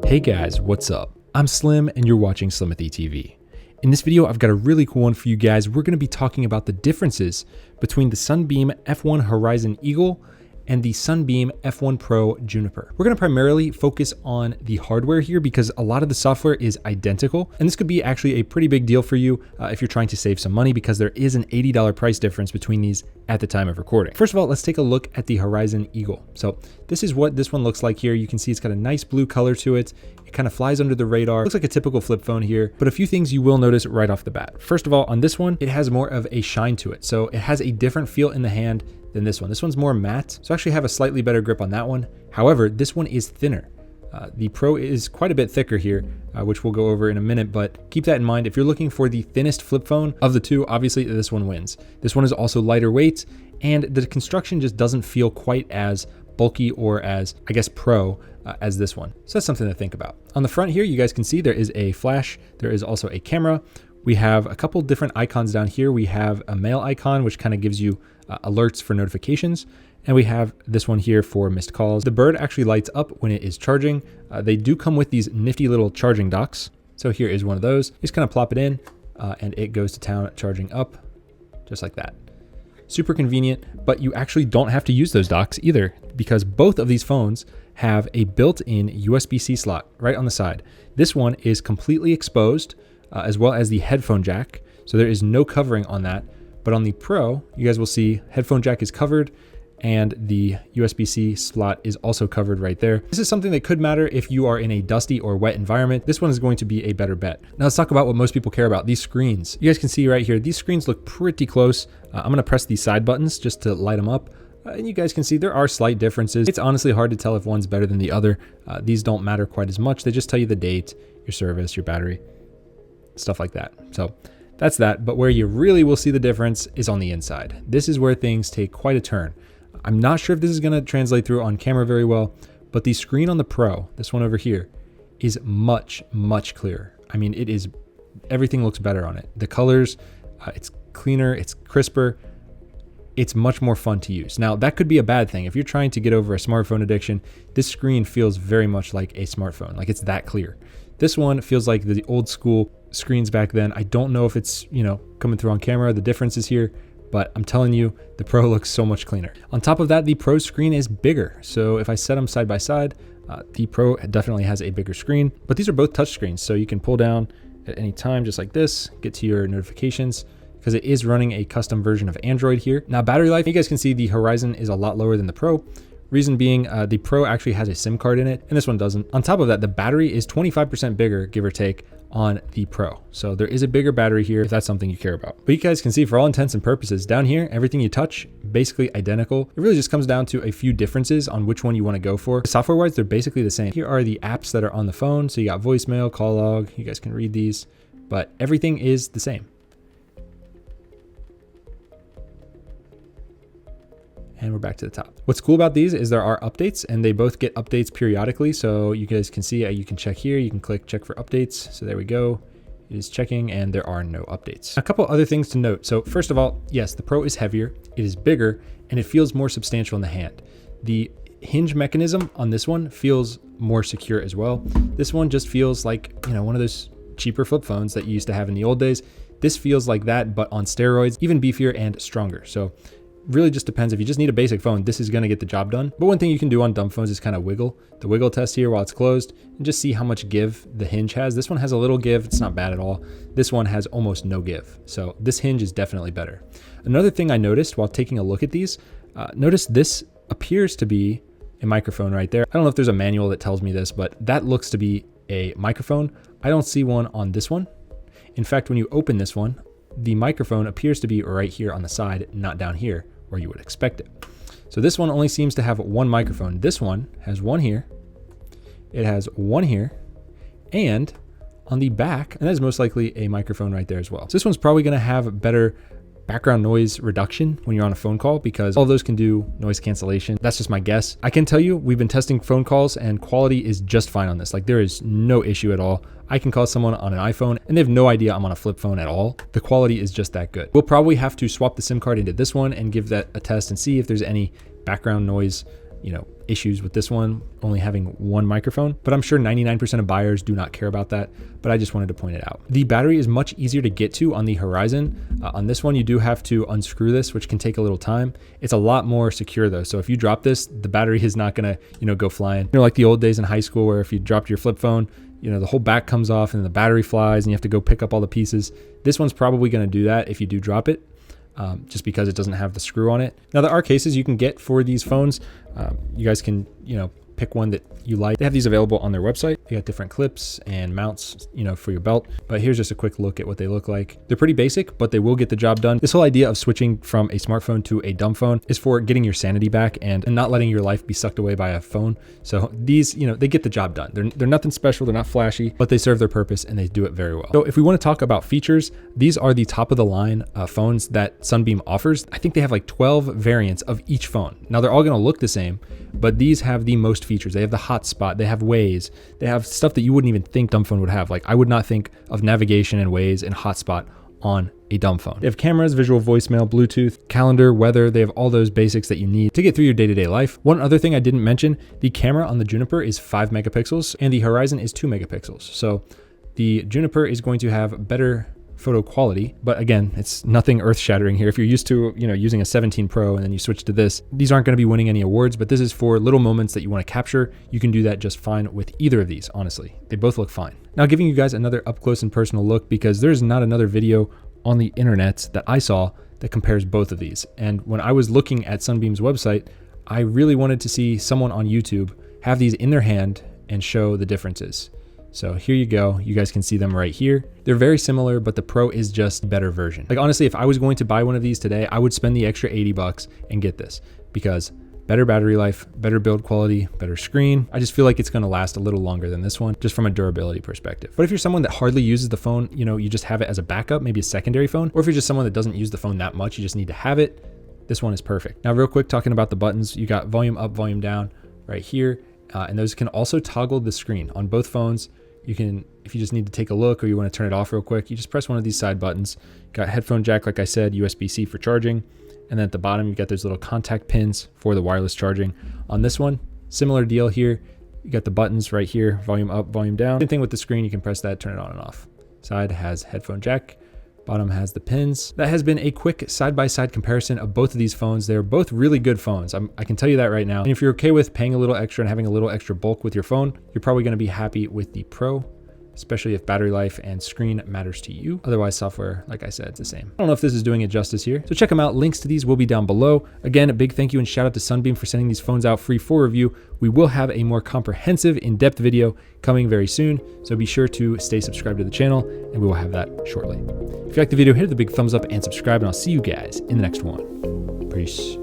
Hey guys, what's up? I'm Slim and you're watching Slimothy TV. In this video, I've got a really cool one for you guys. We're going to be talking about the differences between the Sunbeam F1 Horizon Eagle and the Sunbeam F1 Pro Juniper. We're going to primarily focus on the hardware here because a lot of the software is identical, and this could be actually a pretty big deal for you if you're trying to save some money because there is an $80 price difference between these at the time of recording. First of all, let's take a look at the Horizon Eagle. So this is what this one looks like here. You can see it's got a nice blue color to it. It kind of flies under the radar. Looks like a typical flip phone here, but a few things you will notice right off the bat. First of all, on this one, it has more of a shine to it. So it has a different feel in the hand than this one. This one's more matte, so I actually have a slightly better grip on that one. However, this one is thinner. The Pro is quite a bit thicker here, which we'll go over in a minute, but keep that in mind. If you're looking for the thinnest flip phone of the two, obviously this one wins. This one is also lighter weight, and the construction just doesn't feel quite as bulky or as, I guess, pro as this one. So that's something to think about. On the front here, you guys can see there is a flash. There is also a camera. We have a couple different icons down here. We have a mail icon, which kind of gives you alerts for notifications. And we have this one here for missed calls. The bird actually lights up when it is charging. They do come with these nifty little charging docks. So here is one of those. You just kind of plop it in and it goes to town charging up just like that. Super convenient, but you actually don't have to use those docks either because both of these phones have a built-in USB-C slot right on the side. This one is completely exposed as well as the headphone jack. So there is no covering on that. But on the Pro, you guys will see headphone jack is covered and the USB-C slot is also covered right there. This is something that could matter if you are in a dusty or wet environment. This one is going to be a better bet. Now let's talk about what most people care about, these screens. You guys can see right here, these screens look pretty close. I'm gonna press these side buttons just to light them up. And you guys can see there are slight differences. It's honestly hard to tell if one's better than the other. These don't matter quite as much. They just tell you the date, your service, your battery, stuff like that. So that's that, but where you really will see the difference is on the inside. This is where things take quite a turn. I'm not sure if this is gonna translate through on camera very well, but the screen on the Pro, this one over here, is much, much clearer. I mean, it is, everything looks better on it. The colors, it's cleaner, it's crisper, it's much more fun to use. Now, that could be a bad thing. If you're trying to get over a smartphone addiction, this screen feels very much like a smartphone, like it's that clear. This one feels like the old school screens back then. I don't know if it's, coming through on camera, the difference is here, but I'm telling you, the Pro looks so much cleaner. On top of that, the Pro screen is bigger. So if I set them side by side, the Pro definitely has a bigger screen, but these are both touch screens. So you can pull down at any time, just like this, get to your notifications, because it is running a custom version of Android here. Now, battery life, you guys can see the Horizon is a lot lower than the Pro. Reason being, the Pro actually has a SIM card in it, and this one doesn't. On top of that, the battery is 25% bigger, give or take, on the Pro. So there is a bigger battery here if that's something you care about. But you guys can see, for all intents and purposes, down here, everything you touch, basically identical. It really just comes down to a few differences on which one you want to go for. Software-wise, they're basically the same. Here are the apps that are on the phone. So you got voicemail, call log, you guys can read these, but everything is the same. And we're back to the top. What's cool about these is there are updates, and they both get updates periodically. So you guys can see, you can check here, you can click check for updates. So there we go. It is checking and there are no updates. A couple other things to note. So first of all, yes, the Pro is heavier, it is bigger, and it feels more substantial in the hand. The hinge mechanism on this one feels more secure as well. This one just feels like, one of those cheaper flip phones that you used to have in the old days. This feels like that, but on steroids, even beefier and stronger. So really just depends. If you just need a basic phone, this is going to get the job done. But one thing you can do on Dumbphones is kind of wiggle the wiggle test here while it's closed and just see how much give the hinge has. This one has a little give. It's not bad at all. This one has almost no give. So this hinge is definitely better. Another thing I noticed while taking a look at these, notice this appears to be a microphone right there. I don't know if there's a manual that tells me this, but that looks to be a microphone. I don't see one on this one. In fact, when you open this one, the microphone appears to be right here on the side, not down here where you would expect it. So this one only seems to have one microphone. This one has one here, it has one here, and on the back, and that is most likely a microphone right there as well. So this one's probably gonna have better background noise reduction when you're on a phone call because all of those can do noise cancellation. That's just my guess. I can tell you, we've been testing phone calls and quality is just fine on this. Like there is no issue at all. I can call someone on an iPhone and they have no idea I'm on a flip phone at all. The quality is just that good. We'll probably have to swap the SIM card into this one and give that a test and see if there's any background noise issues with this one only having one microphone, but I'm sure 99% of buyers do not care about that, but I just wanted to point it out. The battery is much easier to get to on the Horizon. On this one, you do have to unscrew this, which can take a little time. It's a lot more secure though. So if you drop this, the battery is not gonna, go flying. Like the old days in high school where if you dropped your flip phone, the whole back comes off and the battery flies and you have to go pick up all the pieces. This one's probably gonna do that if you do drop it. Just because it doesn't have the screw on it. Now there are cases you can get for these phones. You guys can, pick one that you like. They have these available on their website. They got different clips and mounts, for your belt. But here's just a quick look at what they look like. They're pretty basic, but they will get the job done. This whole idea of switching from a smartphone to a dumb phone is for getting your sanity back and not letting your life be sucked away by a phone. So these, they get the job done. They're nothing special. They're not flashy, but they serve their purpose and they do it very well. So if we want to talk about features, these are the top of the line phones that Sunbeam offers. I think they have like 12 variants of each phone. Now they're all going to look the same, but these have the most features. They have the hotspot, they have Waze, they have stuff that you wouldn't even think dumb phone would have. Like I would not think of navigation and Waze and hotspot on a dumb phone. They have cameras, visual voicemail, Bluetooth, calendar, weather. They have all those basics that you need to get through your day-to-day life. One other thing I didn't mention, the camera on the Juniper is 5 megapixels and the Horizon is 2 megapixels. So the Juniper is going to have better photo quality, but again, it's nothing earth-shattering here. If you're used to, using a 17 Pro and then you switch to this, these aren't going to be winning any awards, but this is for little moments that you want to capture. You can do that just fine with either of these, honestly. They both look fine. Now, giving you guys another up close and personal look, because there's not another video on the internet that I saw that compares both of these. And when I was looking at Sunbeam's website, I really wanted to see someone on YouTube have these in their hand and show the differences. So here you go. You guys can see them right here. They're very similar, but the Pro is just a better version. Like honestly, if I was going to buy one of these today, I would spend the extra 80 bucks and get this because better battery life, better build quality, better screen. I just feel like it's going to last a little longer than this one, just from a durability perspective. But if you're someone that hardly uses the phone, you just have it as a backup, maybe a secondary phone, or if you're just someone that doesn't use the phone that much, you just need to have it, this one is perfect. Now, real quick, talking about the buttons, you got volume up, volume down right here. And those can also toggle the screen on both phones. You can, if you just need to take a look or you want to turn it off real quick, you just press one of these side buttons. Got headphone jack, like I said, USB-C for charging. And then at the bottom, you got those little contact pins for the wireless charging. On this one, similar deal here. You got the buttons right here, volume up, volume down. Same thing with the screen, you can press that, turn it on and off. Side has headphone jack, bottom has the pins. That has been a quick side-by-side comparison of both of these phones. They're both really good phones. I can tell you that right now. And if you're okay with paying a little extra and having a little extra bulk with your phone, you're probably gonna be happy with the Pro, especially if battery life and screen matters to you. Otherwise, software, like I said, it's the same. I don't know if this is doing it justice here. So check them out. Links to these will be down below. Again, a big thank you and shout out to Sunbeam for sending these phones out free for review. We will have a more comprehensive, in-depth video coming very soon. So be sure to stay subscribed to the channel and we will have that shortly. If you like the video, hit the big thumbs up and subscribe, and I'll see you guys in the next one. Peace.